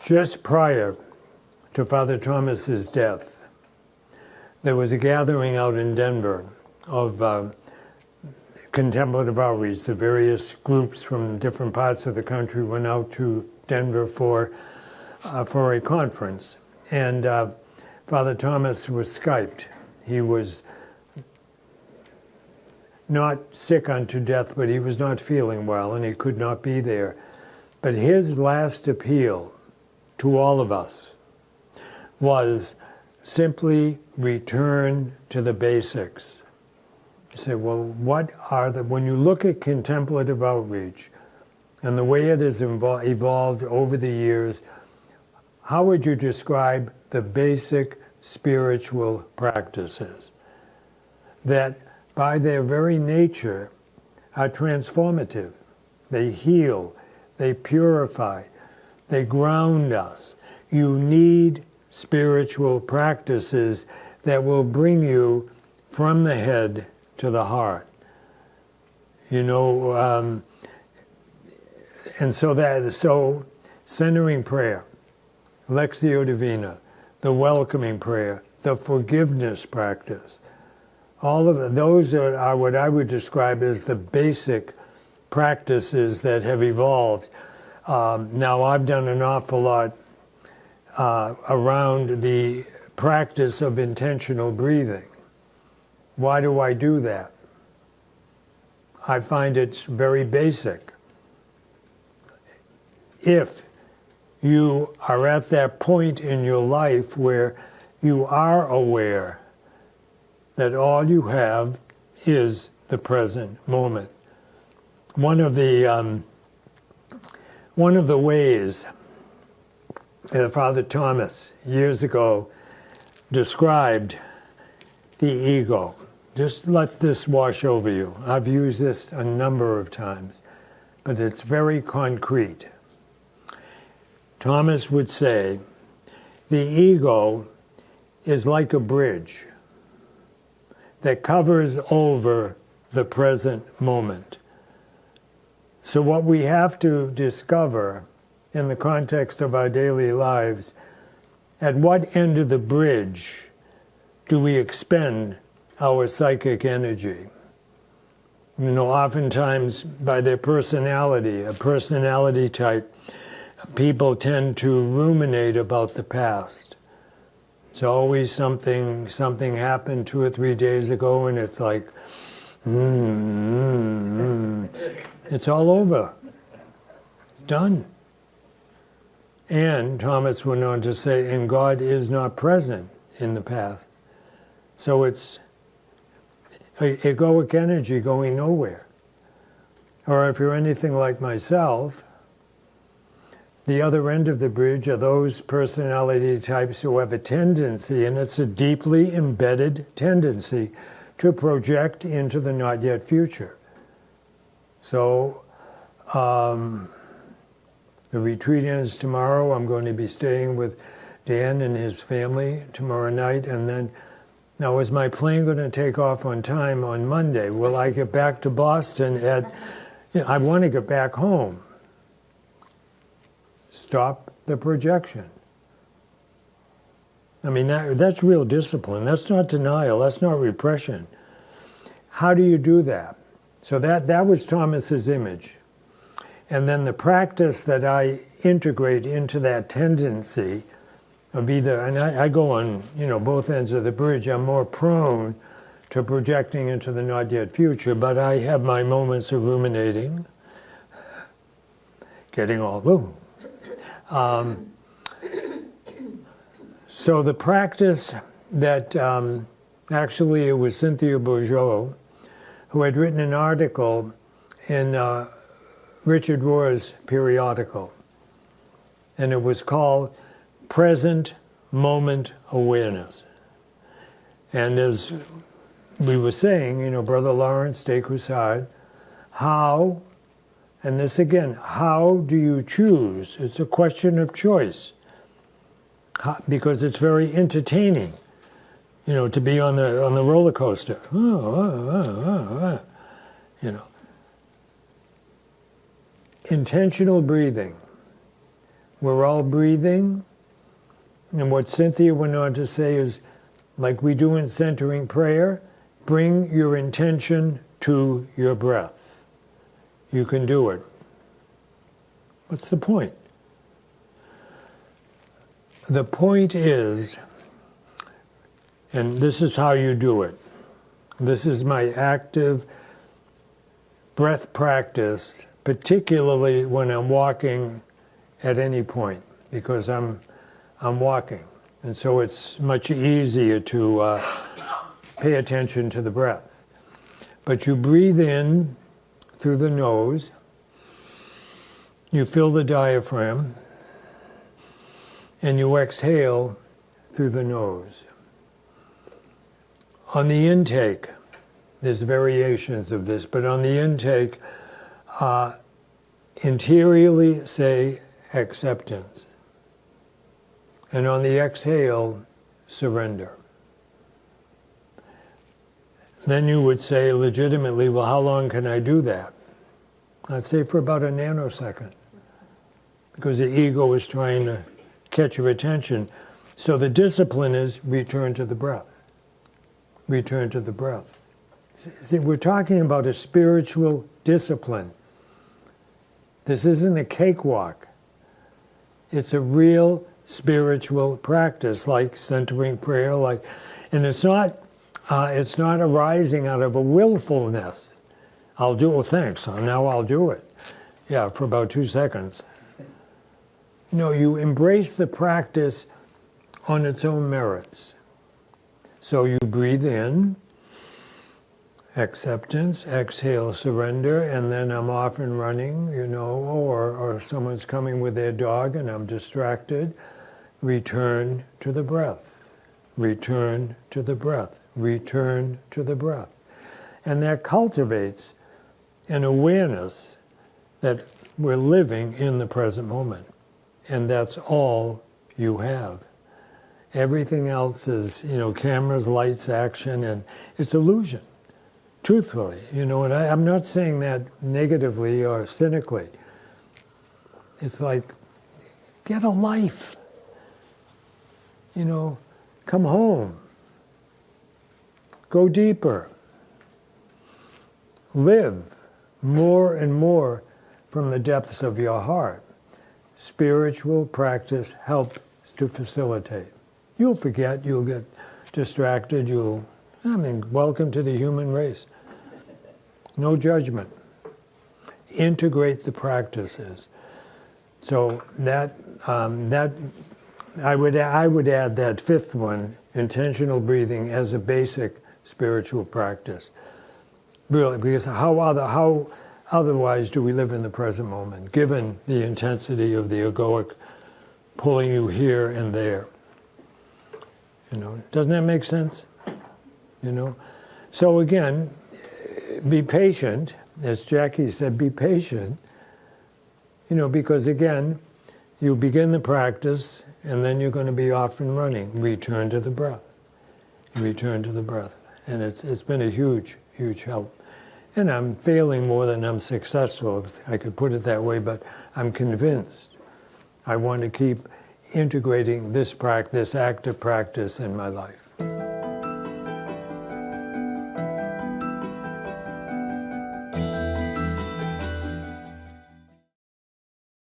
Just prior to Father Thomas's death, there was a gathering out in Denver of Contemplative outreach. The various groups from different parts of the country went out to Denver for a conference. And Father Thomas was Skyped. He was not sick unto death, but he was not feeling well, and he could not be there. But his last appeal to all of us was simply return to the basics. You say, well, what are when you look at contemplative outreach and the way it has evolved over the years, how would you describe the basic spiritual practices that by their very nature are transformative? They heal, they purify, they ground us. You need spiritual practices that will bring you from the head to the heart. You know, and so centering prayer, Lectio Divina, the welcoming prayer, the forgiveness practice, all of those are what I would describe as the basic practices that have evolved. Now, I've done an awful lot around the practice of intentional breathing. Why do I do that? I find it's very basic. If you are at that point in your life where you are aware that all you have is the present moment. One of the ways that Father Thomas years ago described the ego, just let this wash over you. I've used this a number of times, but it's very concrete. Thomas would say, the ego is like a bridge that covers over the present moment. So what we have to discover in the context of our daily lives, at what end of the bridge do we expend our psychic energy? You know, oftentimes by their personality, a personality type, people tend to ruminate about the past. It's always something happened 2 or 3 days ago, and it's like, it's all over. It's done. And Thomas went on to say, and God is not present in the past. So it's egoic energy going nowhere. Or if you're anything like myself, the other end of the bridge are those personality types who have a tendency, and it's a deeply embedded tendency, to project into the not yet future. So the retreat ends tomorrow. I'm going to be staying with Dan and his family tomorrow night, and then, now is my plane going to take off on time on Monday? Will I get back to Boston I want to get back home. Stop the projection. I mean, that's real discipline. That's not denial. That's not repression. How do you do that? So that was Thomas's image. And then the practice that I integrate into that tendency of either, and I go on, both ends of the bridge. I'm more prone to projecting into the not yet future, but I have my moments of ruminating, getting all, woo. So the practice that, actually it was Cynthia Bourgeot, who had written an article in Richard Rohr's periodical, and it was called Present Moment Awareness. And as we were saying, Brother Lawrence de Croussard, how, and this again, how do you choose? It's a question of choice, because it's very entertaining, to be on the roller coaster. Intentional breathing, We're all breathing. And what Cynthia went on to say is, like we do in centering prayer, bring your intention to your breath. You can do it. What's the point? The point is, and this is how you do it. This is my active breath practice, particularly when I'm walking at any point, because I'm walking. And so it's much easier to pay attention to the breath. But you breathe in through the nose, you fill the diaphragm, and you exhale through the nose. On the intake, there's variations of this, but on the intake, interiorly say acceptance. And on the exhale, surrender. Then you would say legitimately, well, how long can I do that? I'd say for about a nanosecond, because the ego is trying to catch your attention. So the discipline is return to the breath. Return to the breath. See, we're talking about a spiritual discipline. This isn't a cakewalk. It's a real spiritual practice, like centering prayer, and it's not arising out of a willfulness. I'll do it, thanks, now I'll do it. Yeah, for about 2 seconds. No, you embrace the practice on its own merits. So you breathe in, acceptance, exhale, surrender, and then I'm off and running, or someone's coming with their dog and I'm distracted. Return to the breath. Return to the breath. Return to the breath. And that cultivates an awareness that we're living in the present moment. And that's all you have. Everything else is, cameras, lights, action, and it's illusion. Truthfully, and I'm not saying that negatively or cynically. It's like, get a life. Come home. Go deeper. Live more and more from the depths of your heart. Spiritual practice helps to facilitate. You'll forget, you'll get distracted, welcome to the human race. No judgment. Integrate the practices. So I would add that fifth one, intentional breathing, as a basic spiritual practice. Really, because how otherwise do we live in the present moment, given the intensity of the egoic pulling you here and there? Doesn't that make sense? So again, be patient, as Jackie said, be patient, because again, you begin the practice and then you're going to be off and running. Return to the breath. Return to the breath. And it's been a huge, huge help. And I'm failing more than I'm successful, if I could put it that way, but I'm convinced I want to keep integrating this active practice in my life.